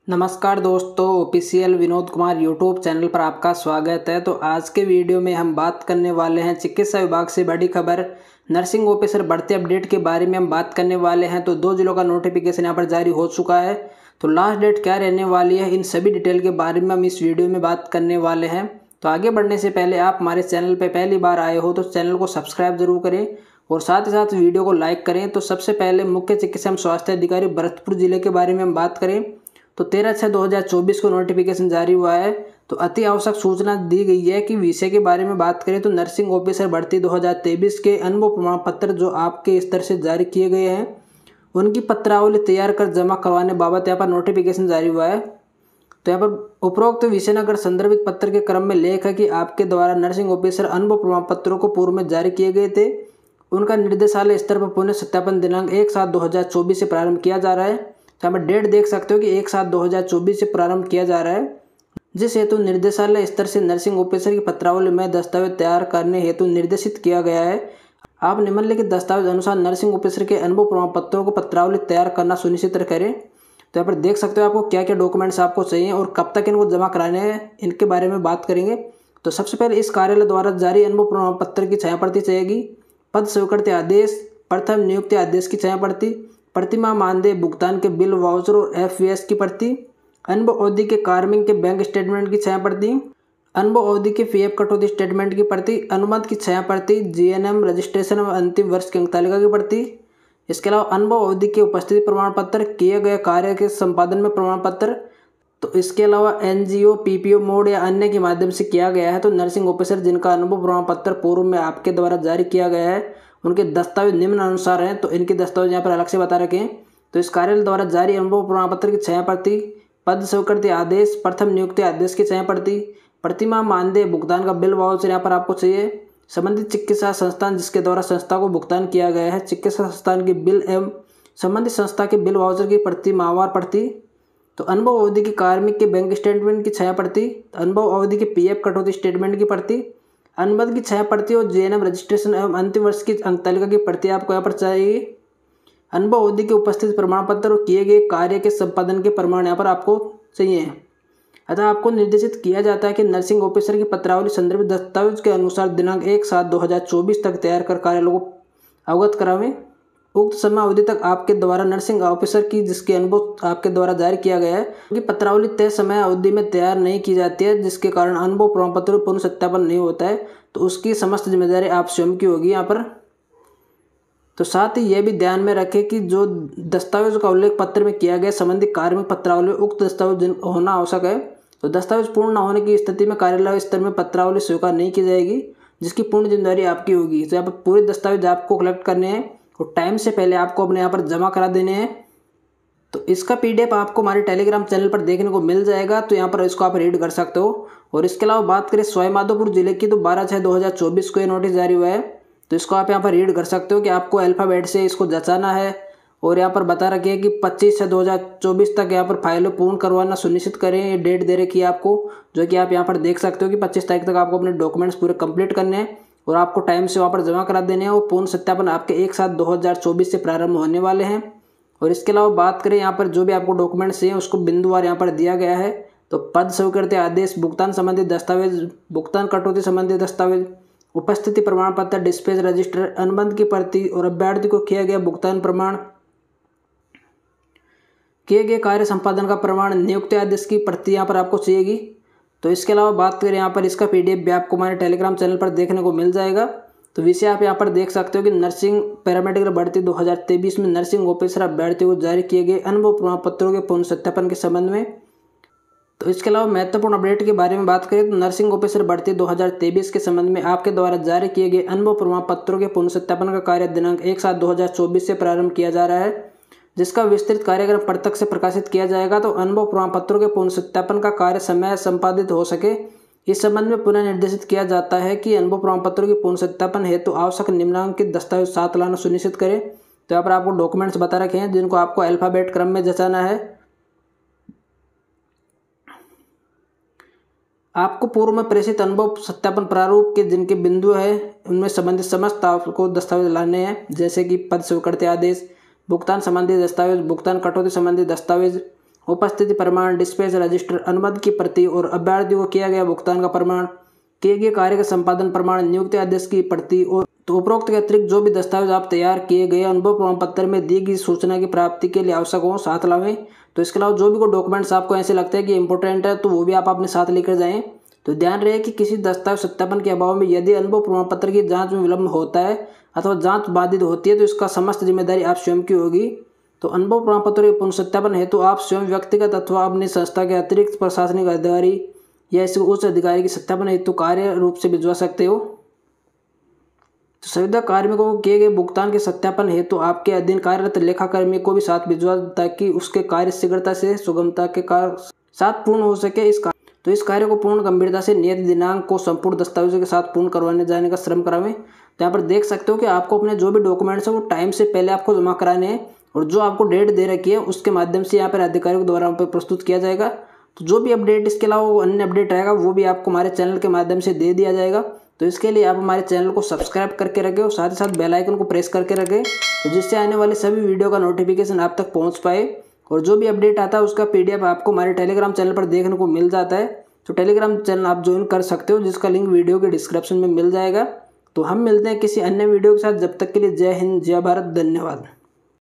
नमस्कार दोस्तों, official Vinod Kumar YouTube channel पर आपका स्वागत है। तो आज के वीडियो में हम बात करने वाले हैं चिकित्सा विभाग से बड़ी खबर नर्सिंग ऑफिसर भर्ती अपडेट के बारे में हम बात करने वाले हैं। तो 2 जिलों का नोटिफिकेशन यहाँ पर जारी हो चुका है। तो लास्ट डेट क्या रहने वाली है, इन सभी डिटेल के बारे में हम इस वीडियो में बात करने वाले हैं। तो आगे बढ़ने से पहले आप हमारे चैनल पर पहली बार आए हो तो चैनल को सब्सक्राइब जरूर करें और साथ ही साथ वीडियो को लाइक करें। तो सबसे पहले मुख्य चिकित्सा एवं स्वास्थ्य अधिकारी भरतपुर जिले के बारे में हम बात करें तो 13/6/2024 को नोटिफिकेशन जारी हुआ है। तो अति आवश्यक सूचना दी गई है कि विषय के बारे में बात करें तो नर्सिंग ऑफिसर भर्ती 2023 के अनुभव प्रमाण पत्र जो आपके स्तर से जारी किए गए हैं उनकी पत्रावली तैयार कर जमा करवाने बाबत यहाँ पर नोटिफिकेशन जारी हुआ है। तो यहाँ पर उपरोक्त विषय नगर संदर्भित पत्र के क्रम में लेख है कि आपके द्वारा नर्सिंग ऑफिसर अनुभव प्रमाण पत्रों को पूर्व में जारी किए गए थे, उनका निर्देशालय स्तर पर पुनः सत्यापन दिनांक 1/7/2024 से प्रारंभ किया जा रहा है। तो यहाँ पर डेट देख सकते हो कि 1/7/2024 से प्रारंभ किया जा रहा है, जिस हेतु निर्देशालय स्तर से नर्सिंग ऑफिसर की पत्रावली में दस्तावेज तैयार करने हेतु निर्देशित किया गया है। आप निम्नलिखित दस्तावेज अनुसार नर्सिंग ऑफिसर के अनुभव प्रमाण पत्रों को पत्रावली तैयार करना सुनिश्चित करें। तो यहाँ पर देख सकते हो आपको क्या क्या डॉक्यूमेंट्स आपको चाहिए और कब तक इनको जमा कराने हैं, इनके बारे में बात करेंगे। तो सबसे पहले इस कार्यालय द्वारा जारी अनुभव प्रमाण पत्र की छाया प्रति चाहिएगी, पद स्वीकृति आदेश, प्रथम नियुक्ति आदेश की छाया प्रति, प्रतिमाह मानदेय भुगतान के बिल वाउचर और एफवीएस की प्रति, अनुभव अवधि के कार्मिक के बैंक स्टेटमेंट की छाया प्रति, अनुभव अवधि के पीएफ कटौती स्टेटमेंट की प्रति, अनुबंध की छाया प्रति, जीएनएम रजिस्ट्रेशन व अंतिम वर्ष की अंक तालिका की प्रति। इसके अलावा अनुभव अवधि के उपस्थिति प्रमाण पत्र, किए गए कार्य के संपादन में प्रमाण पत्र। तो इसके अलावा एनजीओ पीपीओ मोड या अन्य के माध्यम से किया गया है तो नर्सिंग ऑफिसर जिनका अनुभव प्रमाण पत्र पूर्व में आपके द्वारा जारी किया गया है उनके दस्तावेज निम्न अनुसार हैं। तो इनके दस्तावेज यहाँ पर अलग से बता रखें। तो इस कार्यालय द्वारा जारी अनुभव प्रमाण पत्र की छाया प्रति, पद स्वीकृति आदेश, प्रथम नियुक्ति आदेश की छाया प्रति, प्रतिमाह मानदेय भुगतान का बिल वाउचर यहाँ पर आपको चाहिए, संबंधित चिकित्सा संस्थान जिसके द्वारा संस्था को भुगतान किया गया है चिकित्सा संस्थान की बिल एवं संबंधित संस्था के बिल वाउचर की प्रति, माहवार प्रति। तो अनुभव अवधि की कार्मिक के बैंक स्टेटमेंट की छाया प्रति, अनुभव अवधि के पीएफ कटौती स्टेटमेंट की प्रति, अनुबंध की छाया प्रति और जीएनएम रजिस्ट्रेशन एवं अंतिम वर्ष की अंक तालिका की प्रति आपको यहाँ पर चाहिए। अनुभव अवधि के उपस्थित प्रमाण पत्र और किए गए कार्य के संपादन के प्रमाण यहाँ पर आपको चाहिए। अतः आपको निर्देशित किया जाता है कि नर्सिंग ऑफिसर की पत्रावली संदर्भित दस्तावेज के अनुसार दिनांक 1/7/2024 तक तैयार कर कार्यालय को अवगत करावें। उक्त समय अवधि तक आपके द्वारा नर्सिंग ऑफिसर की जिसके अनुभव आपके द्वारा जारी किया गया है कि पत्रावली तय समय अवधि में तैयार नहीं की जाती है, जिसके कारण अनुभव प्रमाण पत्र पूर्ण सत्यापन नहीं होता है, तो उसकी समस्त जिम्मेदारी आप स्वयं की होगी यहाँ पर। तो साथ ही यह भी ध्यान में रखें कि जो दस्तावेज का उल्लेख पत्र में किया गया संबंधित कार्मिक पत्रावली उक्त दस्तावेज होना आवश्यक है। तो दस्तावेज पूर्ण न होने की स्थिति में कार्यालय स्तर में पत्रावली स्वीकार नहीं की जाएगी, जिसकी पूर्ण जिम्मेदारी आपकी होगी। तो यहाँ पर पूरे दस्तावेज आपको कलेक्ट करने हैं और टाइम से पहले आपको अपने यहाँ पर जमा करा देने हैं। तो इसका पीडीएफ आपको हमारे टेलीग्राम चैनल पर देखने को मिल जाएगा, तो यहाँ पर इसको आप रीड कर सकते हो। और इसके अलावा बात करें सवाईमाधोपुर जिले की तो 12/6/2024 को ये नोटिस जारी हुआ है। तो इसको आप यहाँ पर रीड कर सकते हो कि आपको अल्फ़ाबेट से इसको जचाना है और यहाँ पर बता रखिए कि 25/6/2024 तक यहाँ पर फाइलें पूर्ण करवाना सुनिश्चित करें। ये डेट दे रखी है आपको, जो कि आप यहाँ पर देख सकते हो कि 25 तारीख तक आपको अपने डॉक्यूमेंट्स पूरे कंप्लीट करने हैं और आपको टाइम से वहाँ पर जमा करा देने हैं। और पूर्ण सत्यापन आपके 1/7/2024 से प्रारंभ होने वाले हैं। और इसके अलावा बात करें यहाँ पर जो भी आपको डॉक्यूमेंट्स चाहिए उसको बिंदुवार यहाँ पर दिया गया है। तो पद स्वीकृति आदेश, भुगतान संबंधी दस्तावेज, भुगतान कटौती संबंधी दस्तावेज, उपस्थिति प्रमाण पत्र, डिस्पैच रजिस्टर, अनुबंध की प्रति और अभ्यर्थी को किया गया भुगतान प्रमाण, किए गए कार्य संपादन का प्रमाण, नियुक्ति आदेश की प्रति यहाँ पर आपको चाहिएगी। तो इसके अलावा बात करें यहाँ पर इसका पीडीएफ भी आपको हमारे टेलीग्राम चैनल पर देखने को मिल जाएगा। तो विषय आप यहाँ पर देख सकते हो कि नर्सिंग पैरामेडिकल भर्ती 2023 में नर्सिंग ऑफिसर अभ्यर्थियों को जारी किए गए अनुभव प्रमाण पत्रों के पूर्ण सत्यापन के संबंध में। तो इसके अलावा महत्वपूर्ण अपडेट के बारे में बात करें तो नर्सिंग ऑफिसर भर्ती 2023 के संबंध में आपके द्वारा जारी किए गए अनुभव प्रमाण पत्रों के पूर्ण सत्यापन का कार्य दिनांक 1/7/2024 से प्रारंभ किया जा रहा है, जिसका विस्तृत कार्यक्रम प्रत्यक्ष से प्रकाशित किया जाएगा। तो अनुभव प्रमाण पत्रों के पूर्ण सत्यापन का कार्य समय संपादित हो सके इस संबंध में पुनः निर्देशित किया जाता है कि अनुभव प्रमाण पत्रों के पूर्ण सत्यापन हेतु आवश्यक निम्नलिखित दस्तावेज साथ लाना सुनिश्चित करें। तो यहाँ पर आपको डॉक्यूमेंट्स बता रखे हैं जिनको आपको अल्फ़ाबेट क्रम में जचाना है। आपको पूर्व में प्रेषित अनुभव सत्यापन प्रारूप के जिनके बिंदु है उनमें संबंधित समस्त आपको दस्तावेज लाने हैं, जैसे कि पद स्वीकृति आदेश, भुगतान संबंधी दस्तावेज, भुगतान कटौती संबंधी दस्तावेज, उपस्थिति प्रमाण, डिस्पैच रजिस्टर, अनुबंध की प्रति और अभ्यर्थी को किया गया भुगतान का प्रमाण, किए गए कार्य का संपादन प्रमाण, नियुक्ति आदेश की प्रति और तो उपरोक्त के अतिरिक्त जो भी दस्तावेज आप तैयार किए गए अनुभव प्रमाण पत्र में दी गई सूचना की प्राप्ति के लिए आवश्यक हो साथ लावें। तो इसके अलावा जो भी कोई डॉक्यूमेंट्स आपको ऐसे लगते हैं कि इंपॉर्टेंट है तो वो भी आप अपने साथ लेकर जाएं। तो ध्यान रहे कि किसी दस्तावेज सत्यापन के अभाव में यदि अनुभव प्रमाण पत्र की जांच में विलंब होता है अथवा जांच बाधित होती है तो इसका समस्त जिम्मेदारी आप स्वयं की होगी। तो अनुभव प्रमाण पत्र के पुनः सत्यापन हेतु आप स्वयं व्यक्तिगत अथवा अपनी संस्था के अतिरिक्त प्रशासनिक अधिकारी या इसके उच्च अधिकारी की सत्यापन हेतु कार्य रूप से भिजवा सकते हो। तो संविदा कार्मिकों को किए गए भुगतान के सत्यापन हेतु आपके अधीन कार्यरत लेखाकर्मी को भी साथ भिजवा ताकि उसके कार्य शीघ्रता से सुगमता के साथ पूर्ण हो सके। इस कार्य को पूर्ण गंभीरता से नियत दिनांक को संपूर्ण दस्तावेजों के साथ पूर्ण करवाने जाने का श्रम करावें। तो यहाँ पर देख सकते हो कि आपको अपने जो भी डॉक्यूमेंट्स हैं वो टाइम से पहले आपको जमा कराने हैं और जो आपको डेट दे रखी है उसके माध्यम से यहाँ पर अधिकारियों के द्वारा प्रस्तुत किया जाएगा। तो जो भी अपडेट इसके अलावा अन्य अपडेट रहेगा वो भी आपको हमारे चैनल के माध्यम से दे दिया जाएगा। तो इसके लिए आप हमारे चैनल को सब्सक्राइब करके रखें और साथ ही साथ बेल आइकन को प्रेस करके रखें तो जिससे आने वाले सभी वीडियो का नोटिफिकेशन आप तक पहुंच पाए। और जो भी अपडेट आता है उसका PDF आपको हमारे टेलीग्राम चैनल पर देखने को मिल जाता है। तो टेलीग्राम चैनल आप ज्वाइन कर सकते हो जिसका लिंक वीडियो के डिस्क्रिप्शन में मिल जाएगा। तो हम मिलते हैं किसी अन्य वीडियो के साथ, जब तक के लिए जय हिंद, जय भारत, धन्यवाद।